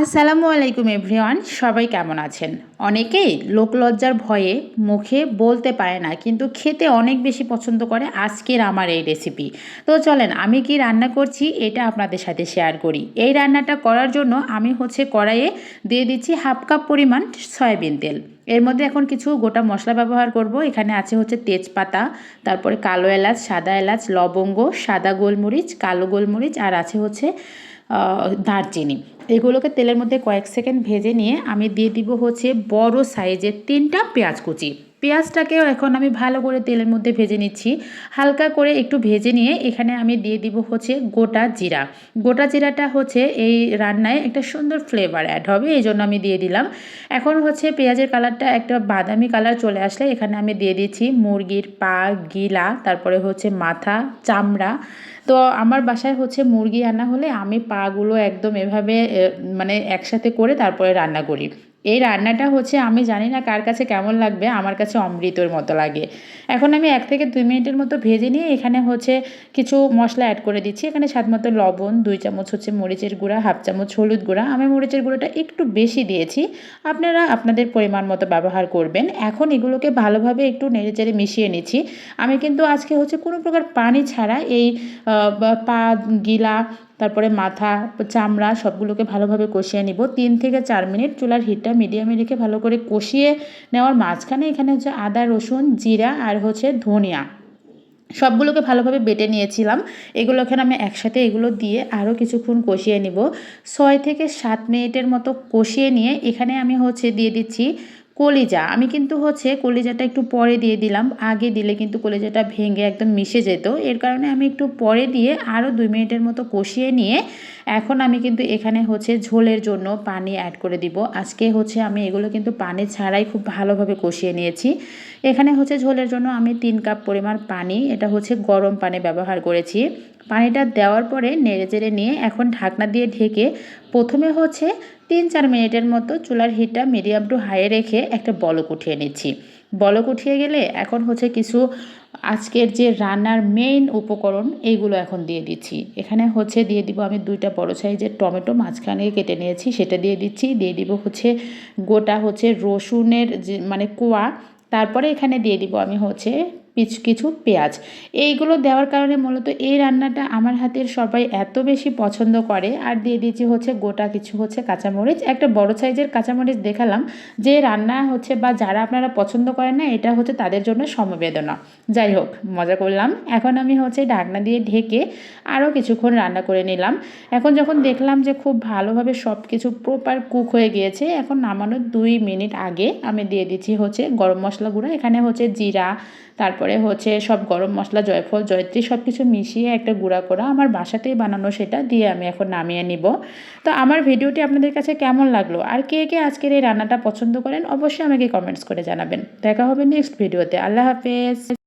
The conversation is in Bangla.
আসসালামু আলাইকুম এভরিওয়ান, সবাই কেমন আছেন? অনেকেই লোকলজ্জার ভয়ে মুখে বলতে পারে না, কিন্তু খেতে অনেক বেশি পছন্দ করে আজকের আমার এই রেসিপি। তো চলেন আমি কি রান্না করছি এটা আপনাদের সাথে শেয়ার করি। এই রান্নাটা করার জন্য আমি কড়াইয়ে দিয়ে দিচ্ছি হাফ কাপ পরিমাণ সয়াবিন তেল। এর মধ্যে এখন কিছু গোটা মশলা ব্যবহার করব। এখানে আছে তেজপাতা, তারপরে কালো এলাচ, সাদা এলাচ, লবঙ্গ, সাদা গোলমরিচ, কালো গোলমরিচ, আর আছে দারচিনি। এগুলোকে তেলের মধ্যে কয়েক সেকেন্ড ভেজে নিয়ে আমি দিয়ে দিব বড় সাইজের 3টা পেঁয়াজ কুচি। পেঁয়াজটাকেও এখন আমি ভালো করে তেলের মধ্যে ভেজে নিচ্ছি। হালকা করে একটু ভেজে নিয়ে এখানে আমি দিয়ে দিব গোটা জিরা। গোটা জিরাটা এই রান্নায় একটা সুন্দর ফ্লেভার অ্যাড হবে, এই জন্য আমি দিয়ে দিলাম। এখন পেঁয়াজের কালারটা একটা বাদামি কালার চলে আসলে এখানে আমি দিয়ে দিচ্ছি মুরগির পা, গিলা, তারপরে মাথা, চামড়া। তো আমার বাসায় মুরগি রান্না হলে আমি পাগুলো একদম এভাবে মানে একসাথে করে তারপরে রান্না করি। এই রান্নাটা আমি জানি না কার কাছে কেমন লাগবে, আমার কাছে অমৃতর মতো লাগে। এখন আমি 1 থেকে 2 মিনিটের মতো ভেজে নিয়ে এখানে কিছু মশলা অ্যাড করে দিচ্ছি। এখানে স্বাদমতো লবণ, 2 চামচ মরিচের গুঁড়া, হাফ চামচ হলুদ গুঁড়া। আমি মরিচের গুঁড়োটা একটু বেশি দিয়েছি, আপনারা আপনাদের পরিমাণ মতো ব্যবহার করবেন। এখন এগুলোকে ভালোভাবে একটু নেড়েচেড়ে মিশিয়ে নিচ্ছি। আমি কিন্তু আজকে কোনো প্রকার পানি ছাড়া এই পা, গিলা, তারপরে মাথা, চামড়া সবগুলোকে ভালোভাবে কষিয়ে নিব। 3 থেকে 4 মিনিট চুলার হিটটা মিডিয়ামে রেখে ভালো করে কষিয়ে নেওয়ার মাঝখানে এখানে আদা, রসুন, জিরা আর ধনিয়া সবগুলোকে ভালোভাবে বেটে নিয়েছিলাম। এগুলো এখানে আমি একসাথে এগুলো দিয়ে আরও কিছুক্ষণ কষিয়ে নিব। 6 থেকে 7 মিনিটের মতো কষিয়ে নিয়ে এখানে আমি দিয়ে দিচ্ছি কলিজা। আমি কিন্তু কলিজাটা একটু পরে দিয়ে দিলাম, আগে দিলে কিন্তু কলিজাটা ভেঙে একদম মিশে যেত। এর কারণে আমি একটু পরে দিয়ে আরও 2 মিনিটের মতো কষিয়ে নিয়ে এখন আমি কিন্তু এখানে ঝোলের জন্য পানি অ্যাড করে দিব। আজকে আমি এগুলো কিন্তু পানি ছাড়াই খুব ভালোভাবে কষিয়ে নিয়েছি। এখানে ঝোলের জন্য আমি 3 কাপ পরিমাণ পানি, এটা গরম পানি ব্যবহার করেছি। পানিটা দেওয়ার পরে নেড়েচেড়ে নিয়ে এখন ঢাকনা দিয়ে ঢেকে প্রথমে 3-4 মিনিটের মতো চুলার হিটটা মিডিয়াম টু হাইয়ে রেখে একটা বলক উঠিয়ে নিচ্ছি। বলক উঠিয়ে গেলে এখন কিছু আজকের যে রান্নার মেইন উপকরণ এইগুলো এখন দিয়ে দিচ্ছি। এখানে দিয়ে দিব আমি 2টা বড় সাইজের টমেটো মাঝখানে কেটে নিয়েছি, সেটা দিয়ে দিচ্ছি। দিয়ে দিব গোটা রসুনের যে মানে কোয়া। তারপরে এখানে দিয়ে দিব আমি কিছু পেঁয়াজ। এইগুলো দেওয়ার কারণে মূলত এই রান্নাটা আমার হাতের সবাই এত বেশি পছন্দ করে। আর দিয়ে দিচ্ছি গোটা কিছু কাঁচামরিচ, একটা বড় সাইজের কাঁচামরিচ দেখালাম। যে রান্না বা যারা আপনারা পছন্দ করেন না, এটা তাদের জন্য সমবেদনা। যাই হোক, মজা করলাম। এখন আমি ঢাকনা দিয়ে ঢেকে আরও কিছুক্ষণ রান্না করে নিলাম। এখন যখন দেখলাম যে খুব ভালোভাবে সব কিছু প্রপার কুক হয়ে গিয়েছে, এখন নামানোর 2 মিনিট আগে আমি দিয়ে দিচ্ছি গরম মশলা গুঁড়া। এখানে জিরা, তারপরে সব গরম মশলা, জয়ফল, জয়ত্রী সব কিছু মিশিয়ে একটা গুঁড়া করা আমার বাসাতেই বানানো, সেটা দিয়ে আমি এখন নামিয়ে নিব। তো আমার ভিডিওটি আপনাদের কাছে কেমন লাগলো, আর কে কে আজকের এই রান্নাটা পছন্দ করেন অবশ্যই আমাকে কমেন্টস করে জানাবেন। দেখা হবে নেক্সট ভিডিওতে। আল্লাহ হাফেজ।